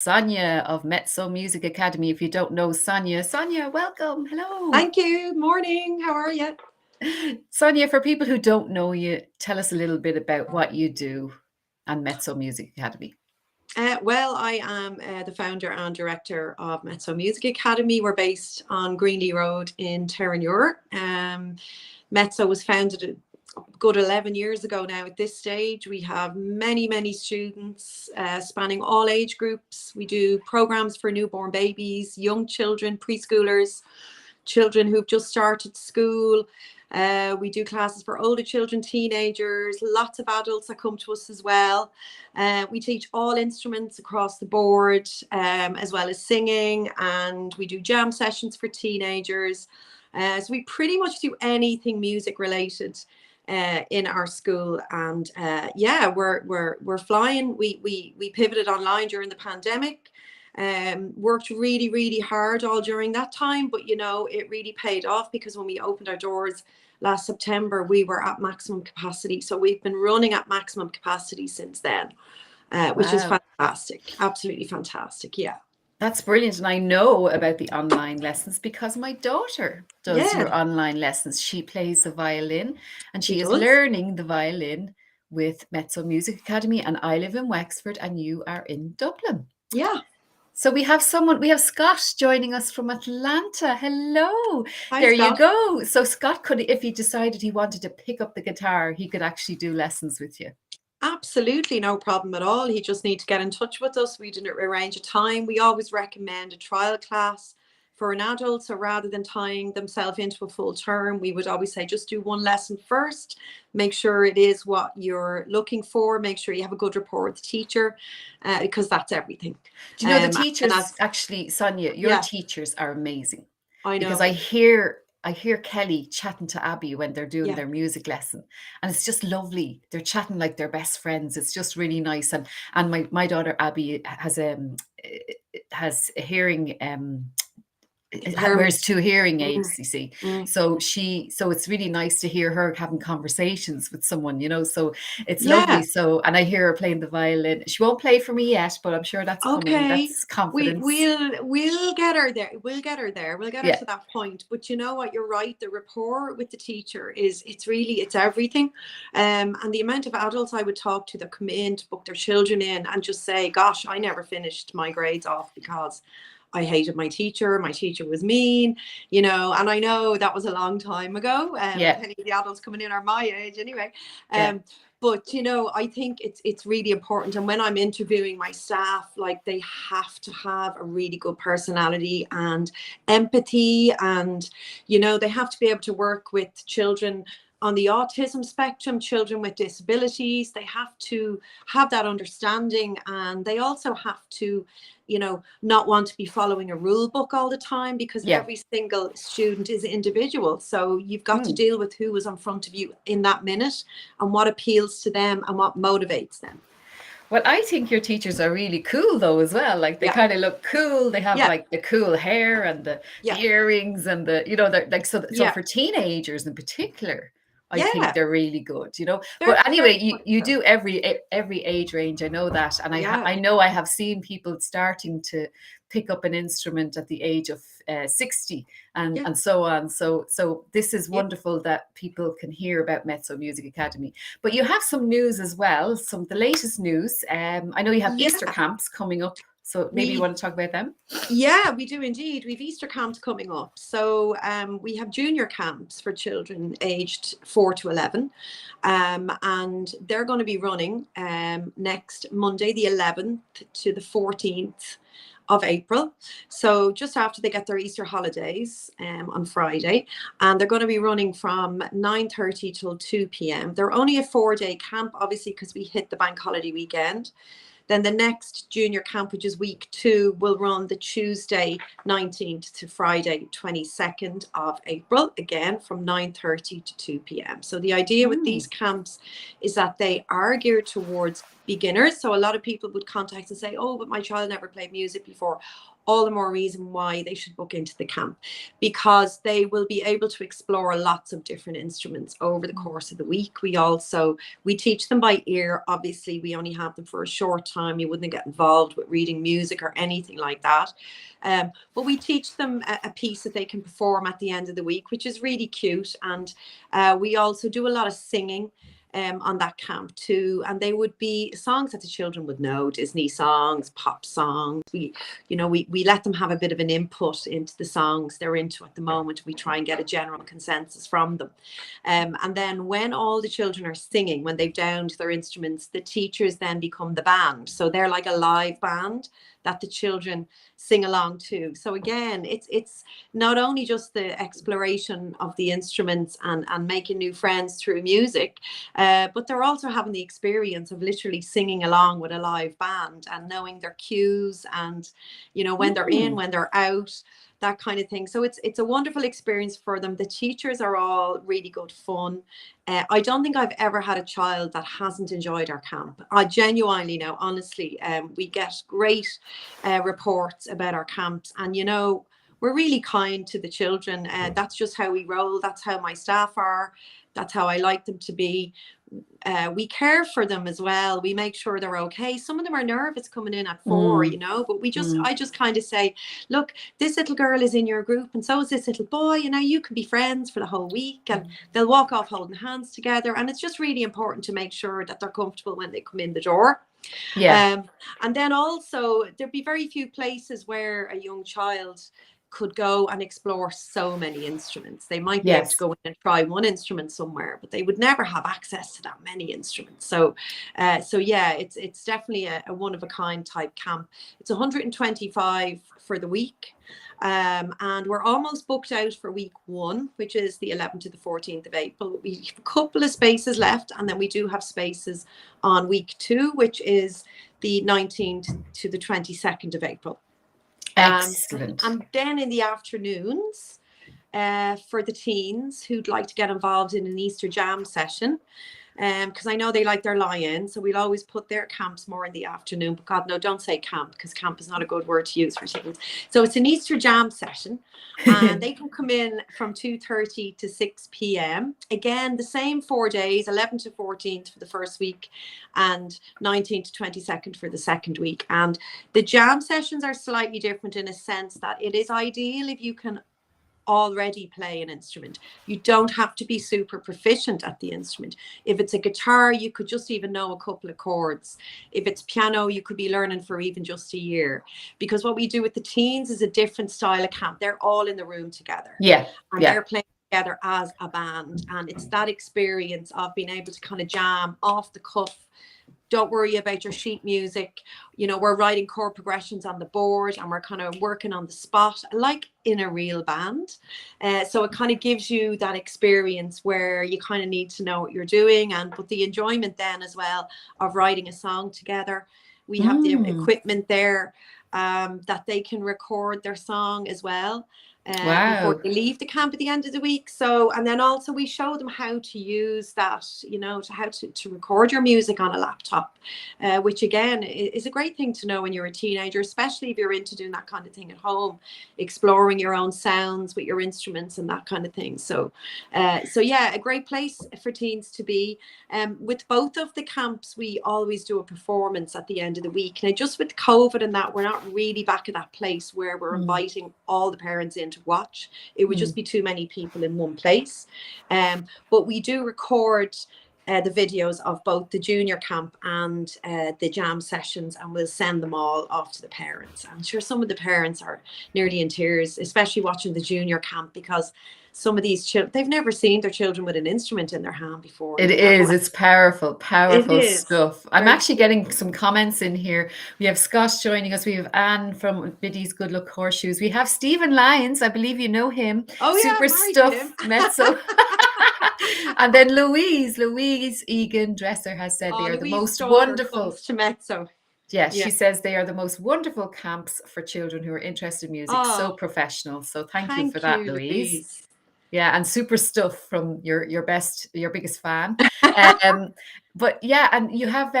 Sonya of Mezzo Music Academy. If you don't know Sonya, Sonya, welcome. Hello. Thank you. Morning. How are you? Sonya, for people who don't know you, tell us a little bit about what you do on Mezzo Music Academy. Well, I am the founder and director of Mezzo Music Academy. We're based on Greenlee Road in Terenure. Mezzo was founded a good 11 years ago now. At this stage, we have many students spanning all age groups. We do programs for newborn babies, young children, preschoolers, children who've just started school. We do classes for older children, teenagers, lots of adults that come to us as well. We teach all instruments across the board, as well as singing, and we do jam sessions for teenagers. So we pretty much do anything music related in our school, and yeah, we're flying. We pivoted online during the pandemic. Worked really hard all during that time, but it really paid off, because when we opened our doors last September, we were at maximum capacity. So we've been running at maximum capacity since then, which is Wow. fantastic. Absolutely fantastic. Yeah. That's brilliant. And I know about the online lessons because my daughter does Yeah, your online lessons. She plays the violin and she she is does. learning the violin with Mezzo Music Academy. And I live in Wexford and you are in Dublin. Yeah. So we have Scott joining us from Atlanta. Hello. Hi, There you Scott. go. So Scott could, if he decided he wanted to pick up the guitar, he could actually do lessons with you. Absolutely no problem at all. He just need to get in touch with us. We didn't arrange a time. We always recommend a trial class for an adult. So rather than tying themselves into a full term, we would always say just do one lesson first. Make sure it is what you're looking for. Make sure you have a good rapport with the teacher, because that's everything. Do you know the And teachers as actually, Sonia, your Yeah, teachers are amazing I because know. I hear Kelly chatting to Abby when they're doing Yeah. their music lesson, and it's just lovely. They're chatting like they're best friends. It's just really nice. And my daughter Abby has a hearing wears Impairment. two hearing Mm, aids, you see. mm. So it's really nice to hear her having conversations with someone, so it's lovely. Yeah. So, and I hear her playing the violin. She won't play for me yet, but I'm sure that's coming. Okay, That's we confidence. we'll get her there. We'll get her there. We'll get her Yeah. to that point. But you know what? You're right. The rapport with the teacher it's everything. And the amount of adults I would talk to that come in to book their children in and just say, "Gosh, I never finished my grades off because I hated my teacher. My teacher was mean." And I know that was a long time ago. If Yeah. any of the adults coming in are my age, anyway. Yeah. But I think it's really important. And when I'm interviewing my staff, like, they have to have a really good personality and empathy, and they have to be able to work with children on the autism spectrum, children with disabilities. They have to have that understanding, and they also have to not want to be following a rule book all the time, because Yeah. every single student is individual. So you've got to Mm. deal with who is in front of you in that minute, and what appeals to them and what motivates them. Well, I think your teachers are really cool though as well. Like they Yeah. kind of look cool. They have Yeah. like the cool hair and the Yeah. earrings and they're like so Yeah. for teenagers in particular, I think Yeah. they're really good. Very, But very anyway, much you so. do every age range. I know that, and Yeah. I know I have seen people starting to pick up an instrument at the age of 60 Yeah. and so on. So this is Yeah. wonderful that people can hear about Mezzo Music Academy. But you have some news as well, some of the latest news. I know you have Easter Yeah. camps coming up, so maybe you We want to talk about them. Yeah, we do indeed. We've Easter camps coming up. So we have junior camps for children aged 4 to 11. And they're going to be running next Monday, the 11th to the 14th of April. So just after they get their Easter holidays on Friday. And they're going to be running from 9:30 till 2 p.m. They're only a 4-day camp, obviously, because we hit the bank holiday weekend. Then the next junior camp, which is week 2, will run the Tuesday 19th to Friday 22nd of April, again from 9:30 to 2 p.m. So the idea with Mm. these camps is that they are geared towards beginners. So a lot of people would contact and say, "Oh, but my child never played music before." all the more reason why they should book into the camp, because they will be able to explore lots of different instruments over the course of the week. We teach them by ear. Obviously, we only have them for a short time. You wouldn't get involved with reading music or anything like that. But we teach them a piece that they can perform at the end of the week, which is really cute. And we also do a lot of singing on that camp too, and they would be songs that the children would know, Disney songs, pop songs. We let them have a bit of an input into the songs they're into at the moment. We try and get a general consensus from them, and then when all the children are singing, when they've downed their instruments, the teachers then become the band, so they're like a live band that the children sing along to. So again, it's not only just the exploration of the instruments and making new friends through music, but they're also having the experience of literally singing along with a live band and knowing their cues and, when they're in, when they're out, that kind of thing. So it's a wonderful experience for them. The teachers are all really good fun. I don't think I've ever had a child that hasn't enjoyed our camp. I genuinely know, honestly, we get great reports about our camps, and we're really kind to the children. That's just how we roll. That's how my staff are. That's how I like them to be. We care for them as well. We make sure they're okay. Some of them are nervous coming in at 4, but I just kind of say, look, this little girl is in your group and so is this little boy, you can be friends for the whole week, and they'll walk off holding hands together. And it's just really important to make sure that they're comfortable when they come in the door. And then also there'd be very few places where a young child could go and explore so many instruments. They might be able to go in and try one instrument somewhere, but they would never have access to that many instruments. So yeah, it's definitely a one of a kind type camp. It's 125 for the week. And we're almost booked out for week 1, which is the 11th to the 14th of April. We have a couple of spaces left, and then we do have spaces on week 2, which is the 19th to the 22nd of April. Excellent. And then in the afternoons, for the teens who'd like to get involved in an Easter jam session, because I know they like their lie-in, so we'll always put their camps more in the afternoon. But God, no, don't say camp, because camp is not a good word to use for teens. So it's an Easter jam session, and they can come in from 2:30 to 6 p.m. Again, the same 4 days, 11 to 14th for the first week, and 19th to 22nd for the second week. And the jam sessions are slightly different in a sense that it is ideal if you can already play an instrument. You don't have to be super proficient at the instrument. If it's a guitar, you could just even know a couple of chords. If it's piano, you could be learning for even just a year. Because what we do with the teens is a different style of camp. They're all in the room together. They're playing together as a band. And it's that experience of being able to kind of jam off the cuff. Don't worry about your sheet music. We're writing chord progressions on the board, and we're kind of working on the spot like in a real band. So it kind of gives you that experience where you kind of need to know what you're doing, but the enjoyment then as well of writing a song together. We have the equipment there that they can record their song as well. Before they leave the camp at the end of the week. So, and then also we show them how to use that, to record your music on a laptop, which again is a great thing to know when you're a teenager, especially if you're into doing that kind of thing at home, exploring your own sounds with your instruments and that kind of thing. So yeah, a great place for teens to be. With both of the camps, we always do a performance at the end of the week. Now, just with COVID and that, we're not really back at that place where we're inviting all the parents in to watch. It would just be too many people in one place. But we do record the videos of both the junior camp and the jam sessions, and we'll send them all off to the parents. I'm sure some of the parents are nearly in tears, especially watching the junior camp, because some of these children, they've never seen their children with an instrument in their hand before. It's powerful stuff. I'm actually getting some comments in here. We have Scott joining us. We have Anne from Biddy's Good Luck Horseshoes. We have Stephen Lyons. I believe you know him. Super stuff, Mezzo. And then Louise Egan Dresser has said they are the most wonderful. To Mezzo. Yes, she says they are the most wonderful camps for children who are interested in music. So professional. So thank you for that, Louise. Yeah, and super stuff from your biggest fan. But yeah, and you have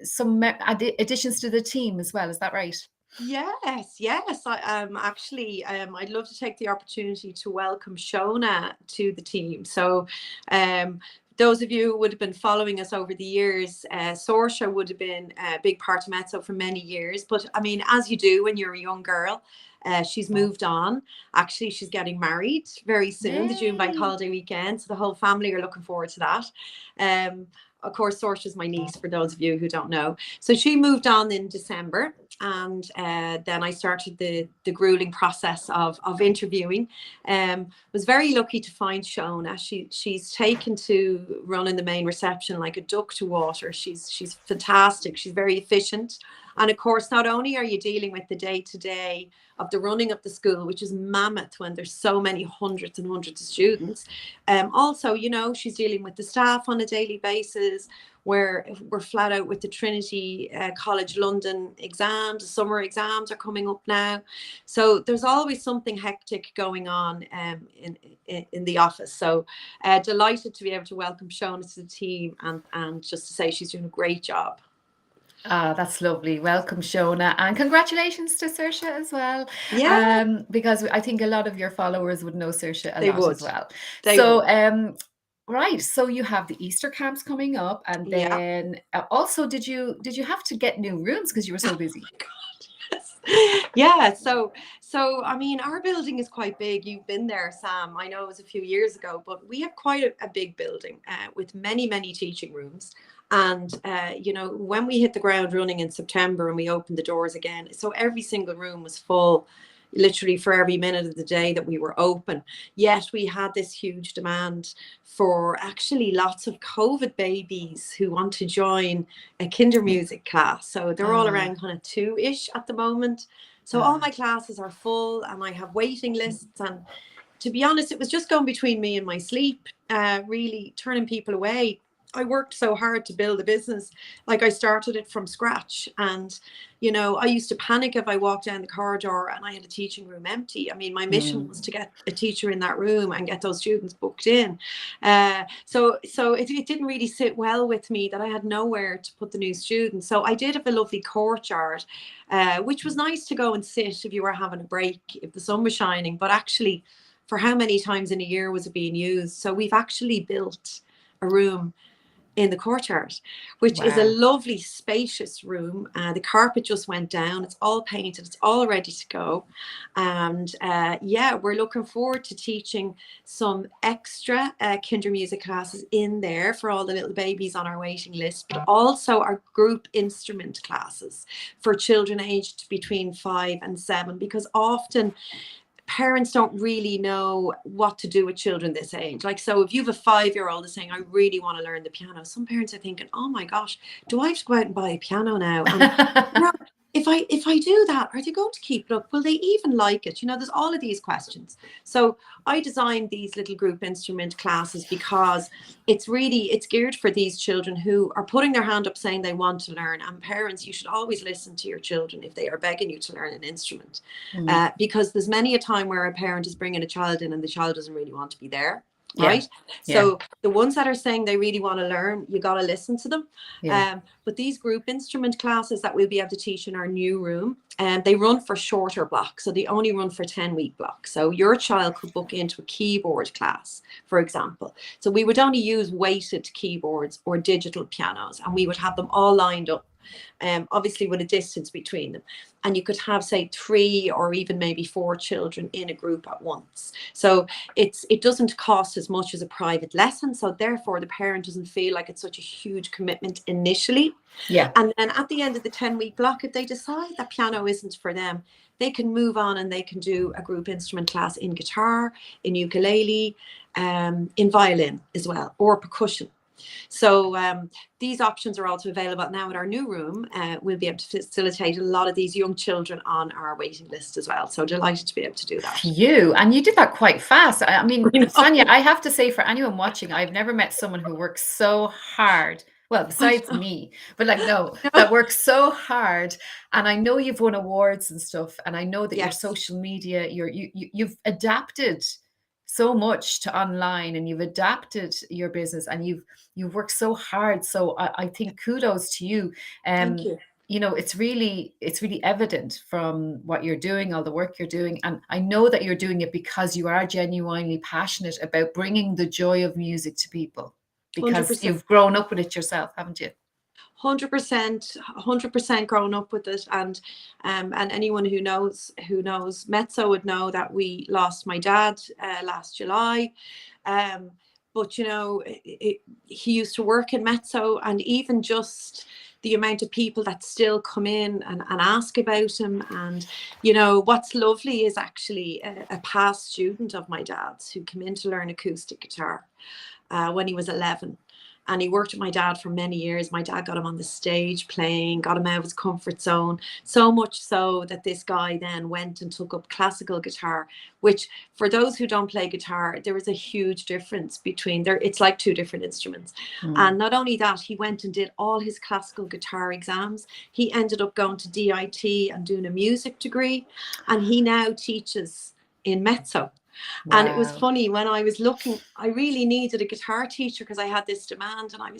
some additions to the team as well. Is that right? Yes, yes. I'd love to take the opportunity to welcome Shona to the team. So, um, those of you who would have been following us over the years, Sorsha would have been a big part of Mezzo for many years. But I mean, as you do when you're a young girl, she's moved on. Actually, she's getting married very soon, the June bank Yay. holiday weekend. So the whole family are looking forward to that. Of course, Sorsha's my niece, for those of you who don't know. So she moved on in December, and then I started the grueling process of interviewing. Was very lucky to find Shona. She's taken to running the main reception like a duck to water. She's fantastic. She's very efficient. And of course, not only are you dealing with the day-to-day of the running of the school, which is mammoth when there's so many hundreds and hundreds of students, also, you know, she's dealing with the staff on a daily basis. Where we're flat out with the Trinity College London exams. Summer exams are coming up now, so there's always something hectic going on in the office. So delighted to be able to welcome Shona to the team, and just to say she's doing a great job. Ah, that's lovely. Welcome, Shona, and congratulations to Saoirse as well. Yeah, Because I think a lot of your followers would know Saoirse a they lot would. as well. They So, would. right. So you have the Easter camps coming up, and Yeah. then also, did you have to get new rooms because you were so busy? Yeah, so I mean, our building is quite big. You've been there, Sam. I know it was a few years ago, but we have quite a big building with many teaching rooms. And you know, when we hit the ground running in September and we opened the doors again, so every single room was full, literally for every minute of the day that we were open. Yet we had this huge demand for actually lots of COVID babies who want to join a kinder music class. So they're all Ah, around kind of two-ish at the moment. So all ah. my classes are full and I have waiting lists. And to be honest, it was just going between me and my sleep, really turning people away. I worked so hard to build a business. Like I started it from scratch. And, you know, I used to panic if I walked down the corridor and I had a teaching room empty. I mean, my mission was to get a teacher in that room and get those students booked in. So it didn't really sit well with me that I had nowhere to put the new students. So I did have a lovely courtyard, which was nice to go and sit if you were having a break, if the sun was shining. But actually, for how many times in a year was it being used? So we've actually built a room in the courtyard, which is a Wow. lovely, spacious room. The carpet just went down. It's all painted. It's all ready to go. And yeah, we're looking forward to teaching some extra kinder music classes in there for all the little babies on our waiting list, but also our group instrument classes for children aged between 5 and 7, because often parents don't really know what to do with children this age. Like, so if you have a 5-year-old is saying, I really want to learn the piano, some parents are thinking, oh my gosh, do I have to go out and buy a piano now? And you know, if I do that, are they going to keep it up? Will they even like it? You know, there's all of these questions. So I designed these little group instrument classes because it's geared for these children who are putting their hand up saying they want to learn. And parents, you should always listen to your children if they are begging you to learn an instrument, because there's many a time where a parent is bringing a child in and the child doesn't really want to be there. Yeah. Right. Yeah. So the ones that are saying they really want to learn, you got to listen to them. Yeah. But these group instrument classes that we'll be able to teach in our new room, and they run for shorter blocks. So they only run for 10-week blocks. So your child could book into a keyboard class, for example. So we would only use weighted keyboards or digital pianos, and we would have them all lined up, obviously with a distance between them. And you could have, say, 3 or even maybe 4 children in a group at once. So it doesn't cost as much as a private lesson. So therefore, the parent doesn't feel like it's such a huge commitment initially. Yeah. And then at the end of the 10-week block, if they decide that piano isn't for them, they can move on and they can do a group instrument class in guitar, in ukulele, in violin as well, or percussion. So these options are also available now in our new room. We'll be able to facilitate a lot of these young children on our waiting list as well. So delighted to be able to do that. And you did that quite fast. I mean, Sonia, I have to say, for anyone watching, I've never met someone who works so hard. Well, besides me, but like, no, that works so hard. And I know you've won awards and stuff. And I know that your Yes. social media, you've adapted so much to online, and you've adapted your business, and you've worked so hard. So I think kudos to you. Thank you. you know, it's really evident from what you're doing, all the work you're doing. And I know that you're doing it because you are genuinely passionate about bringing the joy of music to people, because 100%. you've grown up with it yourself, haven't you? 100% grown up with it. And anyone who knows Mezzo would know that we lost my dad last July. But you know, he used to work in Mezzo, and even just the amount of people that still come in and ask about him. And you know, what's lovely is actually a past student of my dad's who came in to learn acoustic guitar when he was 11. And he worked with my dad for many years. My dad got him on the stage playing, got him out of his comfort zone, so much so that this guy then went and took up classical guitar, which for those who don't play guitar, there is a huge difference between there. It's like two different instruments. And not only that, he went and did all his classical guitar exams. He ended up going to DIT and doing a music degree. And he now teaches in Mezzo. Wow. And it was funny, when I was looking, I really needed a guitar teacher because I had this demand, and I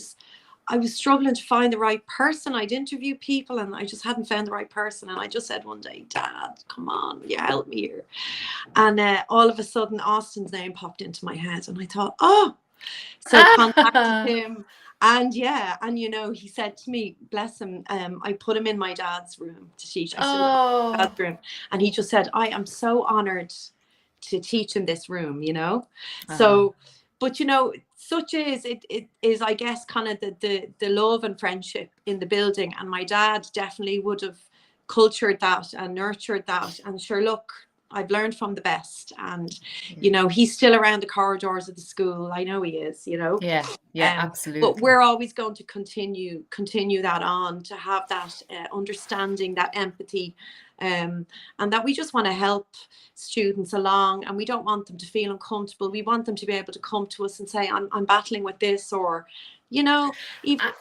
was struggling to find the right person. I'd interview people and I just hadn't found the right person. And I just said one day, Dad, come on, will you help me here? And all of a sudden, Austin's name popped into my head, and I thought, oh, so I contacted him. And yeah, and you know, he said to me, bless him, I put him in my dad's room to teach. I said, dad's room. And he just said, I am so honored to teach in this room, you know. So but you know, such is it is, I guess, kind of the love and friendship in the building. And my dad definitely would have cultured that and nurtured that. And sure, look, I've learned from the best. And you know, he's still around the corridors of the school. I know he is, you know. Yeah, absolutely. But we're always going to continue that on, to have that understanding, that empathy, and that we just want to help students along, and we don't want them to feel uncomfortable. We want them to be able to come to us and say, I'm battling with this, or you know, even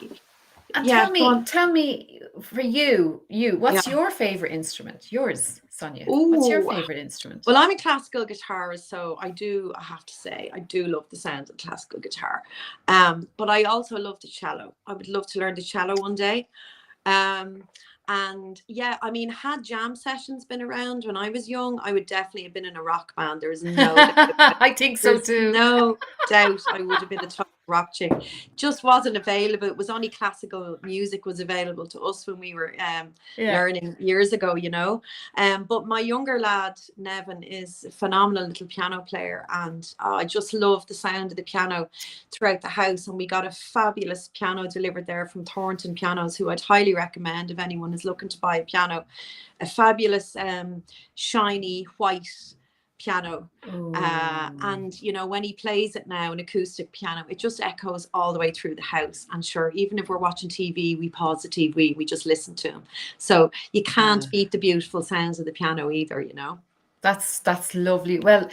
and tell me for you, what's your favorite instrument? Yours, Sonia. What's your favorite instrument? Well, I'm a classical guitarist, so I have to say, I do love the sound of classical guitar. But I also love the cello. I would love to learn the cello one day. And yeah, I mean, had jam sessions been around when I was young, I would definitely have been in a rock band. There is no doubt. I think so too. No doubt I would have been a top rock chick. Just wasn't available. It was only classical music was available to us when we were learning years ago, you know. But my younger lad, Nevin, is a phenomenal little piano player, and I just love the sound of the piano throughout the house. And we got a fabulous piano delivered there from Thornton Pianos, who I'd highly recommend if anyone is looking to buy a piano. A fabulous shiny white piano, and you know, when he plays it now, an acoustic piano, it just echoes all the way through the house. And sure, even if we're watching TV, we pause the TV, we just listen to him. So you can't beat the beautiful sounds of the piano either, you know. That's lovely. Well,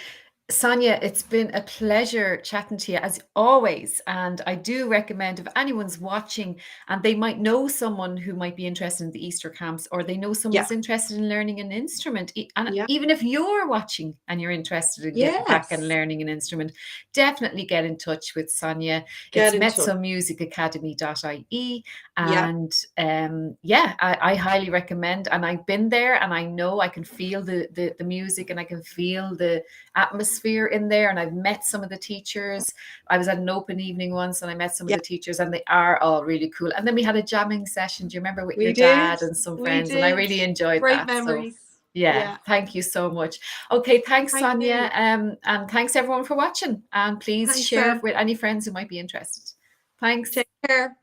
Sonia, it's been a pleasure chatting to you as always. And I do recommend, if anyone's watching and they might know someone who might be interested in the Easter camps, or they know someone who's interested in learning an instrument, and even if you're watching and you're interested in getting back and learning an instrument, definitely get in touch with Sonia. It's mezzomusicacademy.ie. And I highly recommend. And I've been there, and I know I can feel the music, and I can feel the atmosphere in there. And I've met some of the teachers. I was at an open evening once, and I met some of the teachers, and they are all really cool. And then we had a jamming session, do you remember, with your dad and some friends? And I really enjoyed that. Great memories. So, thank you so much. Okay, thanks, Sonia. And thanks everyone for watching, and please share with any friends who might be interested. Thanks. Take care.